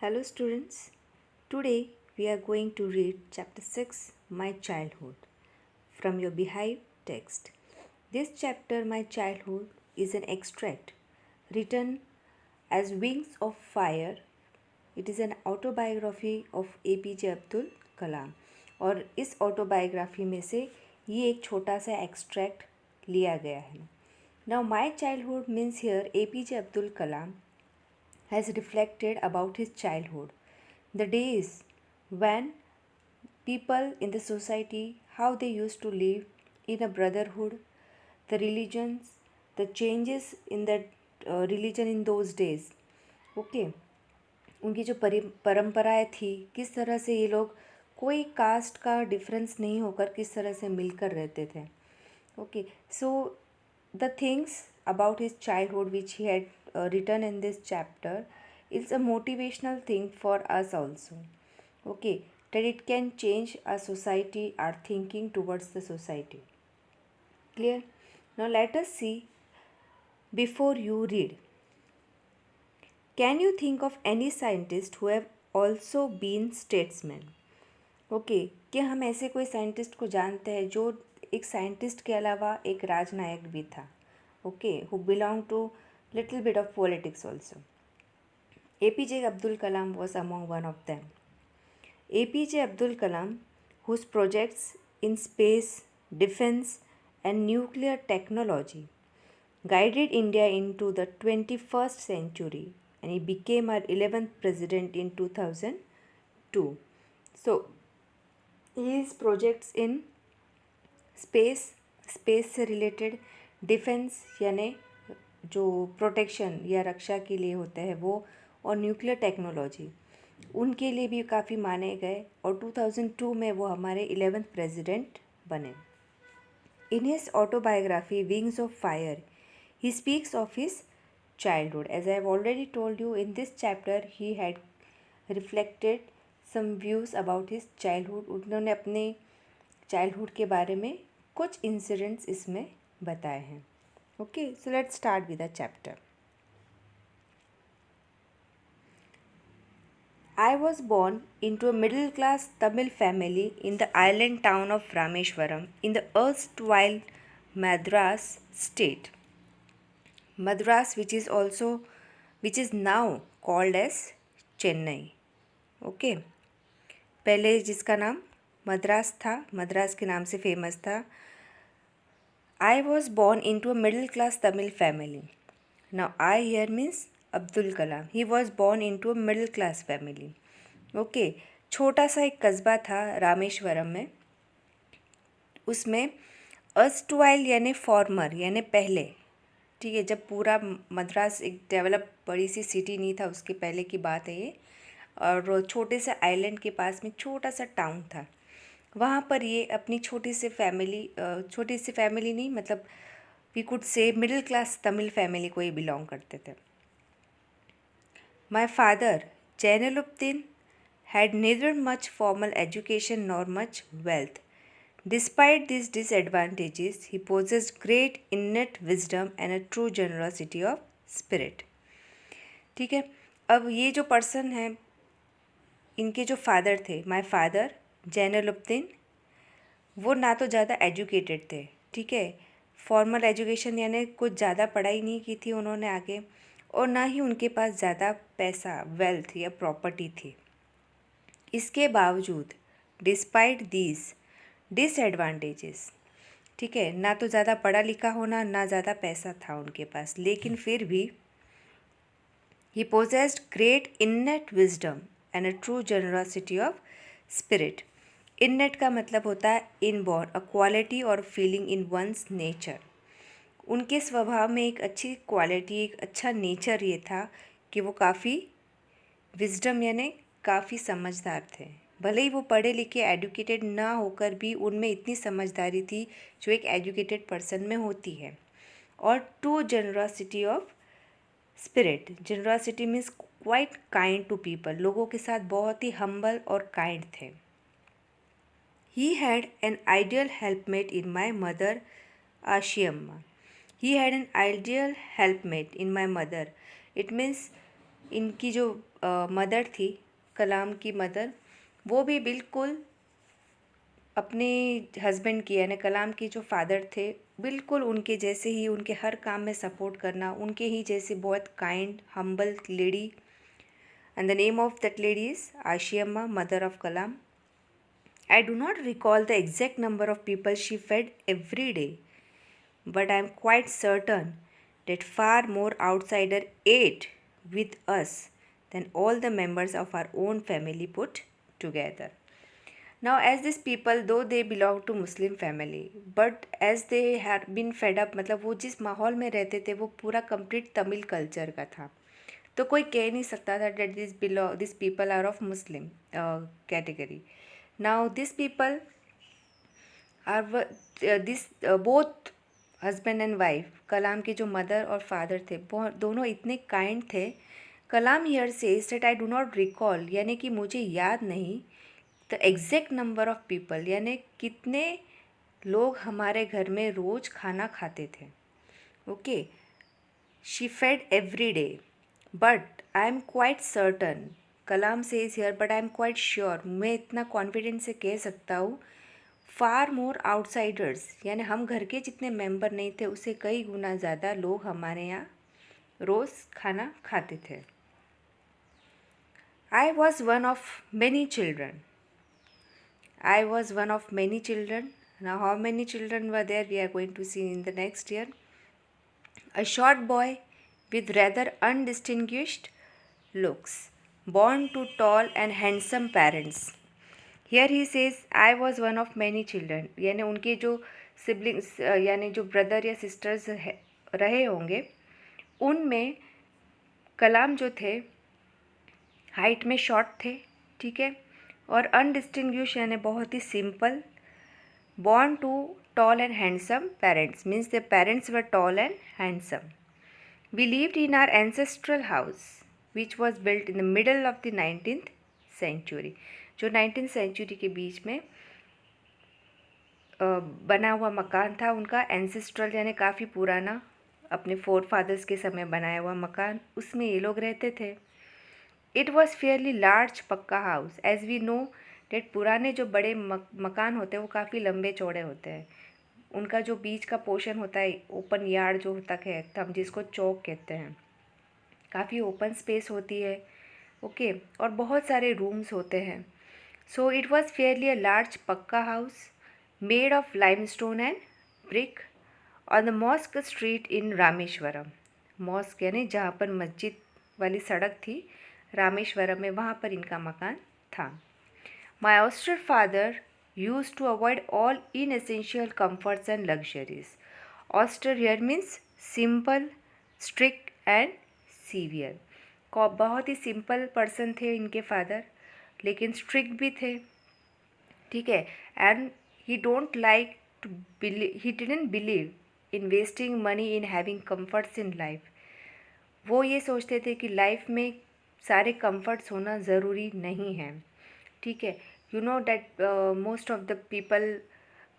Hello students. Today we are going to read chapter 6 My Childhood from your Beehive text. This chapter My Childhood is an extract written as Wings of Fire. It is an autobiography of APJ Abdul Kalam और इस autobiography में से ये एक छोटा सा extract लिया गया है. Now my childhood means here APJ Abdul Kalam has reflected about his childhood, the days when people in the society, how they used to live in a brotherhood, the religions, the changes in that religion in those days. Okay, उनकी जो परंपराएं थी, किस तरह से ये लोग कोई कास्ट का डिफरेंस नहीं होकर किस तरह से मिलकर रहते थे. Okay, so the things about his childhood which he had written in this chapter is a motivational thing for us also. Okay, that it can change our society, our thinking towards the society. Clear? Now let us see. Before you read, can you think of any scientist who have also been statesmen? Okay, क्या हम ऐसे कोई scientist को जानते हैं जो एक scientist के अलावा एक राजनायक भी था? Okay, who belong to little bit of politics also. APJ Abdul Kalam was among one of them. APJ Abdul Kalam, whose projects in space, defense, and nuclear technology guided India into the 21st century, and he became our 11th president in 2002. So, his projects in space से related, defence यानी जो protection या रक्षा के लिए होता है वो, और न्यूक्लियर टेक्नोलॉजी उनके लिए भी काफ़ी माने गए, और 2002 में वो हमारे 11th प्रेसिडेंट बने. In his autobiography Wings of Fire he speaks of his childhood. As I have already told you, in this chapter he had reflected some views about his childhood. उन्होंने अपने चाइल्डहुड के बारे में कुछ incidents इसमें बताए हैं. Okay, so let's start with the chapter. I was born into a middle class Tamil family in the island town of Rameshwaram in the erstwhile Madras state. Madras, which is now called as Chennai. Okay, पहले जिसका नाम मद्रास था, मद्रास के नाम से famous था. I was born into a middle class Tamil family. Now I here means Abdul Kalam. He was born into a middle class family. Okay, छोटा सा एक कस्बा था रामेश्वरम में. उसमें अर्स्टवाइल यानी फॉर्मर यानी पहले, ठीक है, जब पूरा मद्रास एक डेवलप बड़ी सी सिटी नहीं था उसके पहले की बात है ये. और छोटे से आइलैंड के पास में छोटा सा टाउन था. वहाँ पर ये अपनी छोटी सी फैमिली नहीं, मतलब we could say middle class Tamil family को ये बिलोंग करते थे. My father Jainulabdeen had neither much formal education nor much wealth. Despite these disadvantages, he possessed great innate wisdom and a true generosity of spirit. ठीक है, अब ये जो person है, इनके जो फादर थे, माय फादर जैनुलब्दीन, वो ना तो ज़्यादा एजुकेटेड थे, ठीक है, फॉर्मल एजुकेशन यानी कुछ ज़्यादा पढ़ाई नहीं की थी उन्होंने आगे, और ना ही उनके पास ज़्यादा पैसा, वेल्थ या प्रॉपर्टी थी. इसके बावजूद डिस्पाइट दीज डिसएडवांटेजेस, ठीक है, ना तो ज़्यादा पढ़ा लिखा होना, ना ज़्यादा पैसा था उनके पास, लेकिन फिर भी he possessed great innate wisdom and a true generosity of spirit. Innate का मतलब होता है इनबॉर्न, अ क्वालिटी और फीलिंग इन वंस नेचर. उनके स्वभाव में एक अच्छी क्वालिटी, एक अच्छा नेचर ये था कि वो काफ़ी विजडम यानी काफ़ी समझदार थे. भले ही वो पढ़े लिखे एजुकेटेड ना होकर भी उनमें इतनी समझदारी थी जो एक एजुकेटेड पर्सन में होती है. और true generosity of spirit. Generosity means quite kind to people, लोगों के साथ बहुत ही हम्बल और काइंड थे. He had an ideal helpmate in my mother Ashiamma. He had an ideal helpmate in my mother. It means इनकी जो मदर थी, कलाम की मदर, वो भी बिल्कुल अपने हस्बैंड की यानी कलाम के जो फादर थे बिल्कुल उनके जैसे ही, उनके हर काम में सपोर्ट करना, उनके ही जैसे बहुत kind humble lady. And the name of that lady is Ashiamma, mother of Kalam. I do not recall the exact number of people she fed every day, but I am quite certain that far more outsiders ate with us than all the members of our own family put together. Now, as these people, though they belong to Muslim family, but as they had been fed up, मतलब वो जिस माहौल में रहते थे वो पूरा complete Tamil culture का था, तो कोई कह नहीं सकता था that this people are of Muslim category. Now these people are both husband and wife, Kalam के जो मदर और फादर थे दोनों इतने काइंड थे. Kalam here says that I do not recall, यानी कि मुझे याद नहीं the exact number of people, यानी कितने लोग हमारे घर में रोज़ खाना खाते थे. Okay, she fed every day, but I am quite certain, Kalam says here but I am quite sure, मैं इतना कॉन्फिडेंस से कह सकता हूँ, फार मोर आउटसाइडर्स, यानी हम घर के जितने मेंबर नहीं थे उससे कई गुना ज़्यादा लोग हमारे यहाँ रोज़ खाना खाते थे. I was one of many children. I was one of many children. Now, how many children were there? We are going to see in the next year. A short boy with rather undistinguished looks, born to tall and handsome parents. Here he says, I was one of many children. यानी उनके जो siblings यानी जो brother या sisters रहे होंगे उनमें कलाम जो थे हाइट में शॉर्ट थे, ठीक है, और अनडिस्टिंग्विश यानी बहुत ही simple. Born to tall and handsome parents means the parents were tall and handsome. We lived in our ancestral house which was built in the middle of the 19th century. जो 19th century के बीच में बना हुआ मकान था उनका, ancestral यानी काफ़ी पुराना, अपने फोर फादर्स के समय बनाया हुआ मकान, उसमें ये लोग रहते थे. It was fairly large pucca house. As we know that पुराने जो बड़े मकान होते हैं वो काफ़ी लंबे चौड़े होते हैं. उनका जो बीच का पोर्शन होता है, ओपन यार्ड जो होता है, हम जिसको चौक कहते हैं, काफ़ी ओपन स्पेस होती है. ओके, और बहुत सारे रूम्स होते हैं. So it was fairly a large pucca house made of limestone and brick on the mosque street in Rameswaram. Mosque यानी जहाँ पर मस्जिद वाली सड़क थी रामेश्वरम में, वहाँ पर इनका मकान था. My austere father used to avoid all inessential comforts and luxuries. Austere here means simple, strict and severe. बहुत ही सिंपल पर्सन थे इनके फादर, लेकिन स्ट्रिक्ट भी थे, ठीक है. And he don't like to he didn't believe in wasting money in having comforts in life. वो ये सोचते थे कि लाइफ में सारे कंफर्ट्स होना ज़रूरी नहीं है, ठीक है. You know that most of the people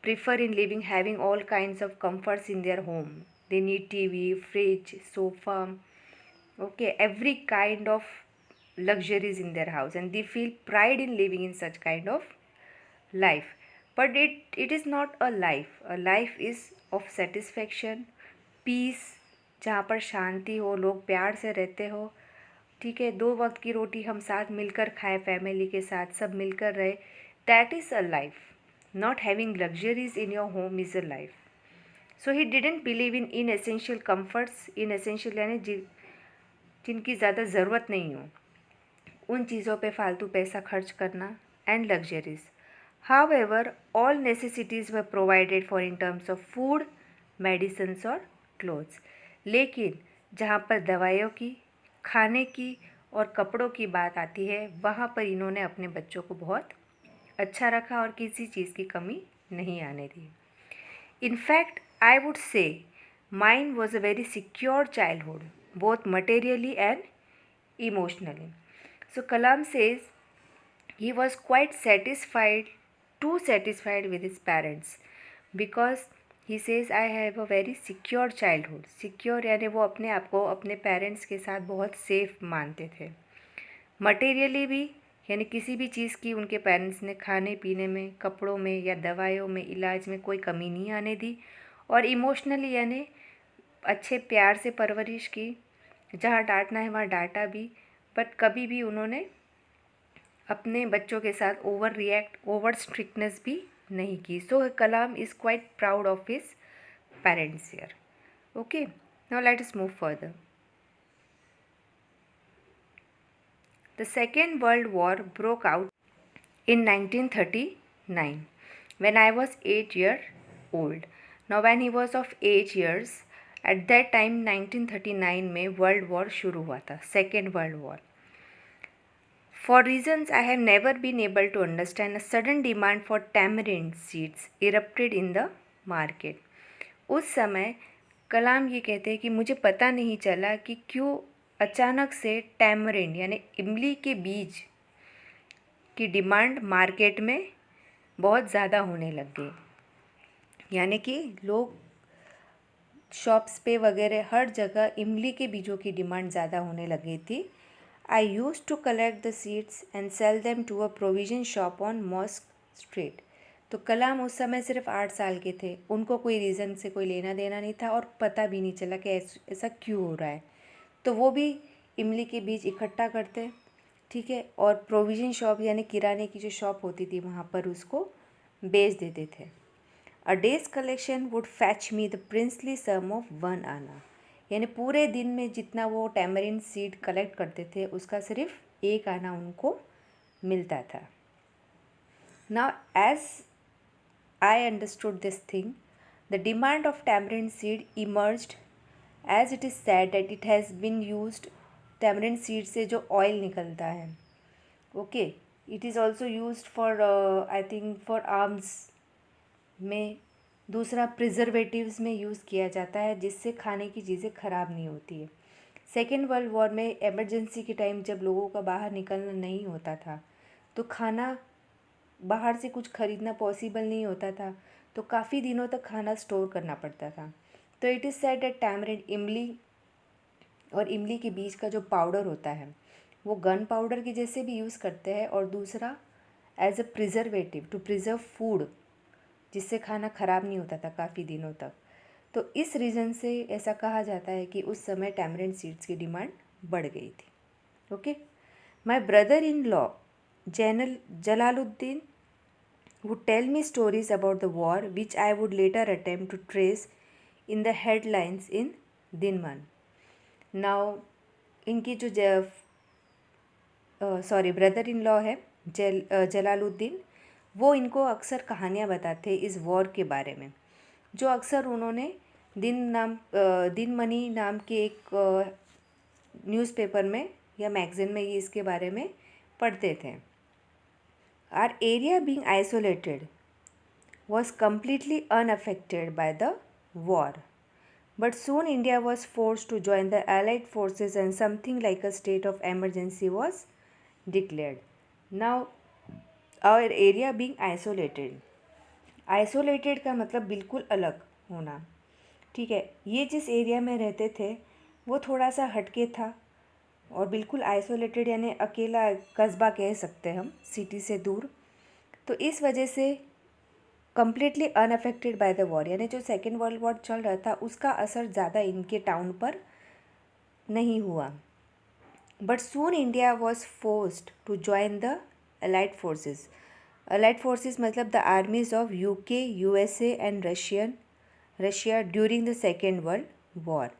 prefer in living having all kinds of comforts in their home. They need TV, fridge, sofa, okay, every kind of luxuries in their house, and they feel pride in living in such kind of life. But it is not a life. A life is of satisfaction, peace, जहाँ पर शांति हो, लोग प्यार से रहते हो, ठीक है, 2 वक्त की रोटी हम साथ मिलकर खाएं, फैमिली के साथ सब मिलकर रहे. That is a life. Not having luxuries in your home is a life. So he didn't believe in inessential comforts. Inessential यानी जिनकी ज़्यादा ज़रूरत नहीं हो, उन चीज़ों पे फालतू पैसा खर्च करना, and luxuries. However all necessities were provided for in terms of food, medicines और क्लोथ्स. लेकिन जहाँ पर दवाइयों की, खाने की और कपड़ों की बात आती है, वहाँ पर इन्होंने अपने बच्चों को बहुत अच्छा रखा और किसी चीज़ की कमी नहीं आने दी. In fact, I would say mine was a very secure childhood, both materially and emotionally. So Kalam says he was quite satisfied, too satisfied with his parents, because he says I have a very secure childhood. Secure यानी वो अपने आप को अपने parents के साथ बहुत safe मानते थे। मटेरियली भी यानी किसी भी चीज़ की उनके पेरेंट्स ने खाने पीने में, कपड़ों में या दवाइयों में, इलाज में कोई कमी नहीं आने दी। और इमोशनली यानी अच्छे प्यार से परवरिश की, जहाँ डांटना है वहाँ डांटा भी, बट कभी भी उन्होंने अपने बच्चों के साथ ओवर स्ट्रिक्टनेस भी नहीं की। So Kalam is quite proud of his parents here. Okay, now let us move further. The Second World War broke out in 1939 when I was 8 years old. Now when he was of 8 years, at that time 1939 में world war शुरू हुआ था, second world war. For reasons I have never been able to understand, a sudden demand for tamarind seeds erupted in the market. उस समय कलाम ये कहते हैं कि मुझे पता नहीं चला कि क्यों अचानक से टैमरिंड यानी इमली के बीज की डिमांड मार्केट में बहुत ज़्यादा होने लग गई। यानी कि लोग शॉप्स पे वगैरह हर जगह इमली के बीजों की डिमांड ज़्यादा होने लग गई थी। I used to collect the seeds and sell them to a provision shop on mosque street. तो कलाम उस समय सिर्फ 8 साल के थे, उनको कोई रीज़न से कोई लेना देना नहीं था और पता भी नहीं चला कि ऐसा क्यों हो रहा है। तो वो भी इमली के बीज इकट्ठा करते, ठीक है, और प्रोविजन शॉप यानी किराने की जो शॉप होती थी वहाँ पर उसको बेच देते थे। A day's collection would fetch me the princely sum of 1 anna. यानी पूरे दिन में जितना वो टैमरिन सीड कलेक्ट करते थे उसका सिर्फ 1 आना उनको मिलता था। Now as I understood this thing, the demand of tamarind seed emerged as it is said that it has been used. Tamarind seed से जो ऑयल निकलता है, okay, it is also used for I think for arms में, दूसरा preservatives में use किया जाता है जिससे खाने की चीज़ें ख़राब नहीं होती है। सेकेंड वर्ल्ड वॉर में इमरजेंसी के टाइम जब लोगों का बाहर निकलना नहीं होता था तो खाना बाहर से कुछ ख़रीदना पॉसिबल नहीं होता था, तो काफ़ी दिनों तक खाना स्टोर करना पड़ता था। तो it is said that tamarind इमली और इमली के बीज का जो पाउडर होता है वो गन पाउडर के जैसे भी यूज़ करते हैं, और दूसरा as a preservative to preserve food, जिससे खाना ख़राब नहीं होता था काफ़ी दिनों तक। तो इस रीज़न से ऐसा कहा जाता है कि उस समय टैमरिंड सीड्स की डिमांड बढ़ गई थी। Okay, my brother in law Jalaluddin would tell me stories about the war which I would later attempt to trace in the headlines in Dinman. Now इनकी जो ब्रदर इन लॉ है जलालुद्दीन, वो इनको अक्सर कहानियाँ बताते इस वॉर के बारे में, जो अक्सर उन्होंने दिनमणि नाम के एक न्यूज़पेपर में या मैगज़ीन में ये इसके बारे में पढ़ते थे। Our area being isolated was completely unaffected by the war. But soon India was forced to join the Allied forces and something like a state of emergency was declared. Now, our area being isolated. Isolated का मतलब बिल्कुल अलग होना, ठीक है। ये जिस area में रहते थे वो थोड़ा सा हटके था और बिल्कुल आइसोलेटेड यानी अकेला कस्बा कह सकते हैं हम, सिटी से दूर। तो इस वजह से completely unaffected by the war, यानी जो सेकेंड वर्ल्ड वॉर चल रहा था उसका असर ज़्यादा इनके टाउन पर नहीं हुआ। But soon India was forced to join the allied forces. Allied forces मतलब the armies of UK, USA and Russia during the second world war.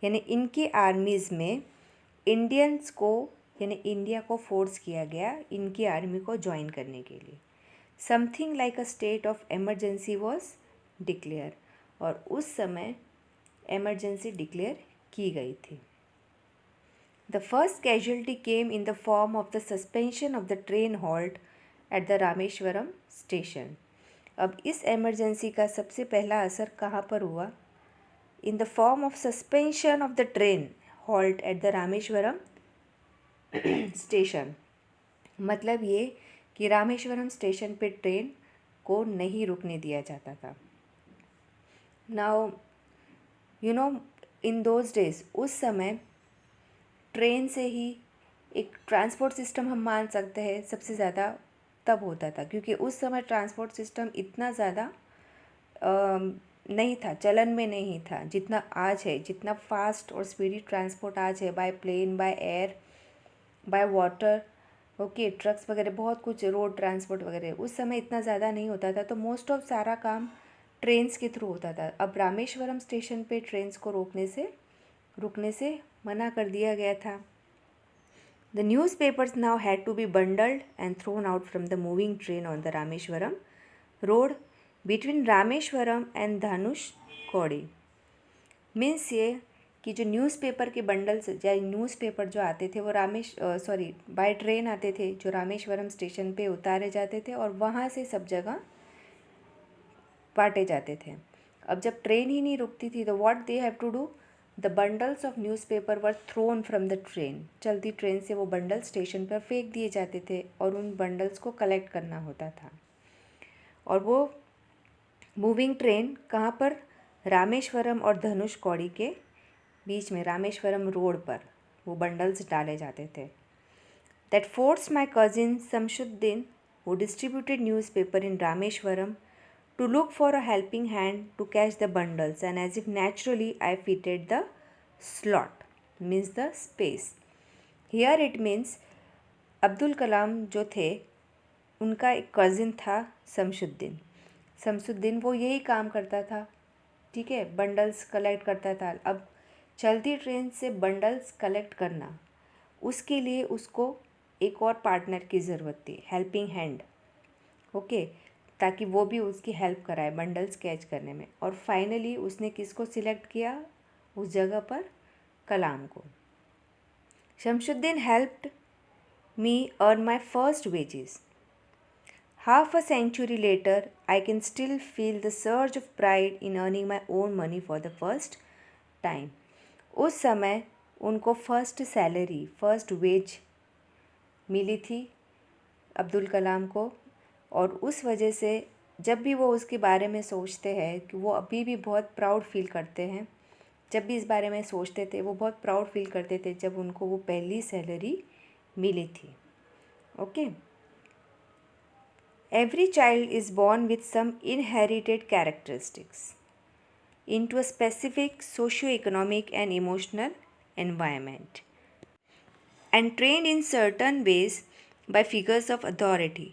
यानी इनकी आर्मीज़ में इंडियंस को यानी इंडिया को फोर्स किया गया इनकी आर्मी को ज्वाइन करने के लिए। Something like a state of emergency was declare, और उस समय एमरजेंसी डिक्लेयर की गई थी। The first casualty came in the form of the suspension of the train halt at the Rameswaram station. अब इस एमरजेंसी का सबसे पहला असर कहाँ पर हुआ? In the form of suspension of the train halt at the Rameswaram station. मतलब ये कि रामेश्वरम स्टेशन पे ट्रेन को नहीं रुकने दिया जाता था। Now you know in those days, उस समय ट्रेन से ही एक ट्रांसपोर्ट सिस्टम हम मान सकते हैं सबसे ज़्यादा तब होता था, क्योंकि उस समय ट्रांसपोर्ट सिस्टम इतना ज़्यादा नहीं था, चलन में नहीं था जितना आज है। जितना फास्ट और स्पीडी ट्रांसपोर्ट आज है, by plane, by air, by water, okay, trucks वगैरह, बहुत कुछ, रोड ट्रांसपोर्ट वगैरह, उस समय इतना ज़्यादा नहीं होता था। तो मोस्ट ऑफ सारा काम ट्रेन्स के थ्रू होता था। अब रामेश्वरम स्टेशन पे ट्रेन्स को रुकने से मना कर दिया गया था। The newspapers now had to be bundled and thrown out from the moving train on the Rameshwaram road between Rameshwaram and Dhanushkodi। Means ये कि जो न्यूज़पेपर के बंडल्स या न्यूज़पेपर जो आते थे वो बाय ट्रेन आते थे, जो रामेश्वरम स्टेशन पे उतारे जाते थे और वहाँ से सब जगह बांटे जाते थे। अब जब ट्रेन ही नहीं रुकती थी तो what they have to do, the bundles of newspaper were thrown from the train. चलती ट्रेन से वो बंडल स्टेशन पर फेंक दिए जाते थे और उन बंडल्स को कलेक्ट करना होता था। और वो मूविंग ट्रेन कहाँ पर, रामेश्वरम और धनुषकौड़ी के बीच में, रामेश्वरम रोड पर वो बंडल्स डाले जाते थे। That forced my cousin Shamsuddin, who distributed newspaper in Rameshwaram, to look for a helping hand to catch the bundles, and as if naturally I fitted the slot, means the space. Here it means Abdul Kalam जो थे उनका एक cousin था शमशुद्दीन, वो यही काम करता था, ठीक है, बंडल्स कलेक्ट करता था। अब चलती ट्रेन से बंडल्स कलेक्ट करना, उसके लिए उसको एक और पार्टनर की ज़रूरत थी, हेल्पिंग हैंड, ओके, ताकि वो भी उसकी हेल्प कराए बंडल्स कैच करने में। और फाइनली उसने किसको सिलेक्ट किया उस जगह पर, कलाम को। Shamsuddin helped me earn my first wages. Half a century later I can still feel the surge of pride in earning my own money for the first time. उस समय उनको फर्स्ट सैलरी, फर्स्ट वेज मिली थी अब्दुल कलाम को, और उस वजह से जब भी वो उसके बारे में सोचते हैं कि वो अभी भी बहुत प्राउड फील करते हैं, जब भी इस बारे में सोचते थे वो बहुत प्राउड फील करते थे जब उनको वो पहली सैलरी मिली थी, okay. Every child is born with some inherited characteristics into a specific socio-economic and emotional environment and trained in certain ways by figures of authority.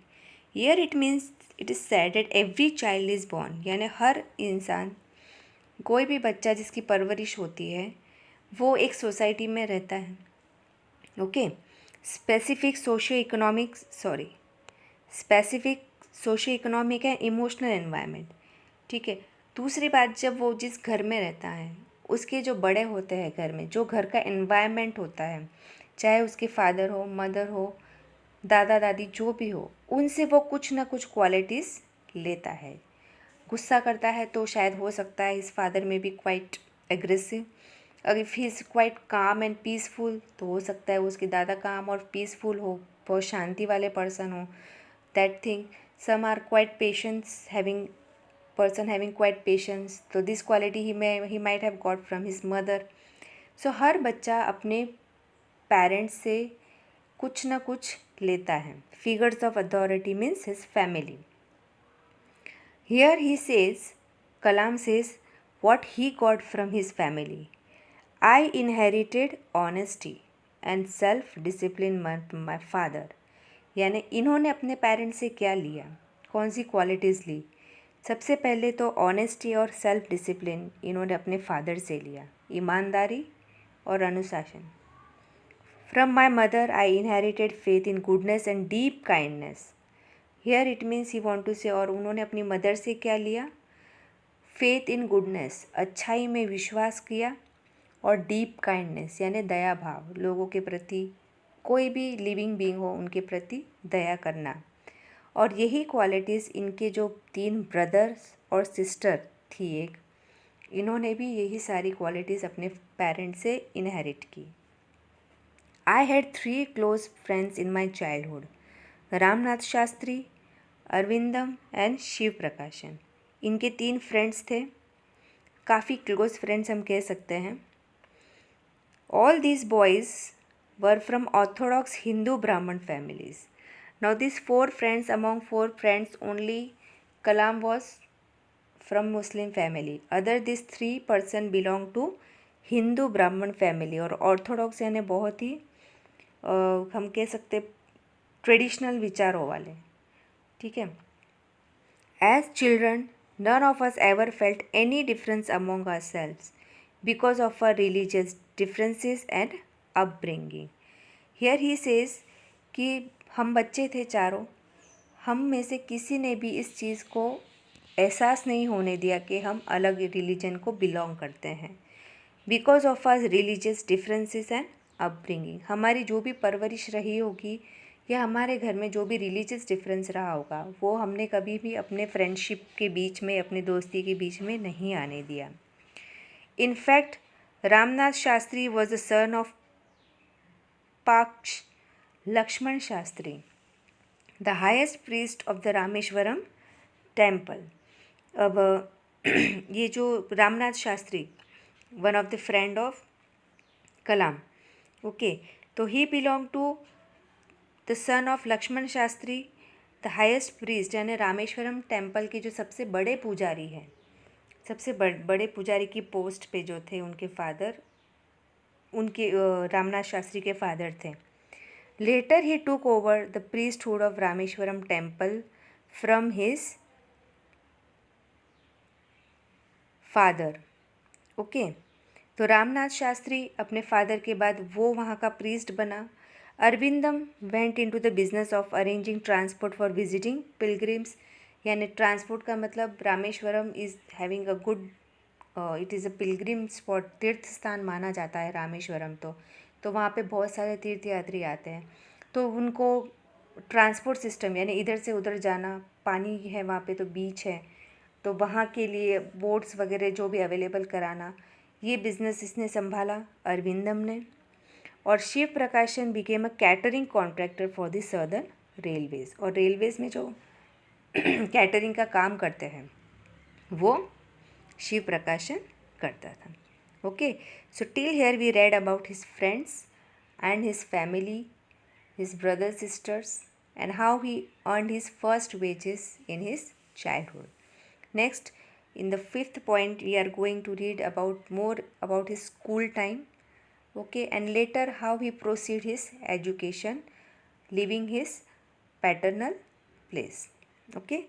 Here it means it is said that every child is born, यानी हर इंसान, कोई भी बच्चा जिसकी परवरिश होती है वो एक सोसाइटी में रहता है, okay. Specific socio economic and emotional environment, ठीक है। दूसरी बात, जब वो जिस घर में रहता है उसके जो बड़े होते हैं घर में, जो घर का एनवायरनमेंट होता है, चाहे उसके फादर हो, मदर हो, दादा दादी, जो भी हो, उनसे वो कुछ ना कुछ क्वालिटीज़ लेता है। गुस्सा करता है तो शायद हो सकता है हिज फादर में बी क्वाइट एग्रेसिव, अगर इफ़ ही इज़ क्वाइट काम एंड पीसफुल तो हो सकता है उसके दादा काम और पीसफुल हो, बहुत शांति वाले पर्सन हो, that thing. Some are quite patience, having quite patience, तो this quality he might have got from his mother. So हर बच्चा अपने पेरेंट्स से कुछ ना कुछ लेता है। Figures of authority means his family. Here he says, Kalam says what he got from his family. I inherited honesty and self-discipline from my father. यानी इन्होंने अपने पेरेंट्स से क्या लिया, कौन सी क्वालिटीज़ ली। सबसे पहले तो ऑनेस्टी और सेल्फ डिसिप्लिन इन्होंने अपने फादर से लिया, ईमानदारी और अनुशासन। From my mother I inherited faith in goodness and deep kindness. Here it means he want to say, और उन्होंने अपनी मदर से क्या लिया, फेथ इन गुडनेस, अच्छाई में विश्वास किया, और डीप काइंडनेस यानी दया भाव, लोगों के प्रति, कोई भी लिविंग बीइंग हो उनके प्रति दया करना। और यही क्वालिटीज़ इनके जो 3 ब्रदर्स और सिस्टर थी एक, इन्होंने भी यही सारी क्वालिटीज़ अपने पेरेंट्स से इनहेरिट की। I had 3 close friends in my childhood, Ramanath Sastry, Aravindan and Shiva Prakasan. इनके 3 फ्रेंड्स थे, काफ़ी क्लोज फ्रेंड्स हम कह सकते हैं. All these boys were from Orthodox Hindu Brahmin families. Now these four friends, among four friends, only Kalam was from Muslim family. Other these three person belong to Hindu Brahmin family. और Orthodox यानी बहुत ही हम कह सकते traditional विचारों वाले. ठीक है. As children, none of us ever felt any difference among ourselves because of our religious differences and upbringing. Here he says कि हम बच्चे थे चारों, हम में से किसी ने भी इस चीज़ को एहसास नहीं होने दिया कि हम अलग रिलीजन को बिलोंग करते हैं. Because of our religious differences and upbringing, हमारी जो भी परवरिश रही होगी या हमारे घर में जो भी रिलीजियस डिफरेंस रहा होगा वो हमने कभी भी अपने फ्रेंडशिप के बीच में, अपनी दोस्ती के बीच में नहीं आने दिया. In fact Ramanath Sastry was the son of पाक्ष Lakshmana Sastry, the highest priest of the Rameswaram temple. अब ये जो Ramanath Sastry, one of the friend of Kalam, okay, तो he belong to the son of Lakshmana Sastry, the highest priest यानी रामेश्वरम टेम्पल के जो सबसे बड़े पुजारी हैं, सबसे बड़े पुजारी की पोस्ट पे जो थे उनके फादर, उनके रामनाथ शास्त्री के फादर थे. Later he took over the priesthood of Rameswaram temple from his father. Okay, तो रामनाथ शास्त्री अपने फादर के बाद वो वहाँ का प्रीस्ट बना. Aravindan went into the business of arranging transport for visiting pilgrims, यानी ट्रांसपोर्ट का मतलब Rameswaram is having a good, it is a pilgrim spot, तीर्थ स्थान माना जाता है रामेश्वरम. तो वहाँ पे बहुत सारे तीर्थयात्री आते हैं, तो उनको ट्रांसपोर्ट सिस्टम यानी इधर से उधर जाना, पानी है वहाँ पे तो बीच है, तो वहाँ के लिए बोट्स वगैरह जो भी अवेलेबल कराना, ये बिज़नेस इसने संभाला अरविंदम ने. और शिव प्रकाशन became a catering contractor for the southern Railways, और रेलवेज़ में जो कैटरिंग का काम करते हैं वो शिव प्रकाशन करता था. Okay, so till here we read about his friends and his family, his brothers, sisters, and how he earned his first wages in his childhood. Next, in the fifth point, we are going to read more about his school time, okay, and later how he proceed his education, leaving his paternal place. Okay.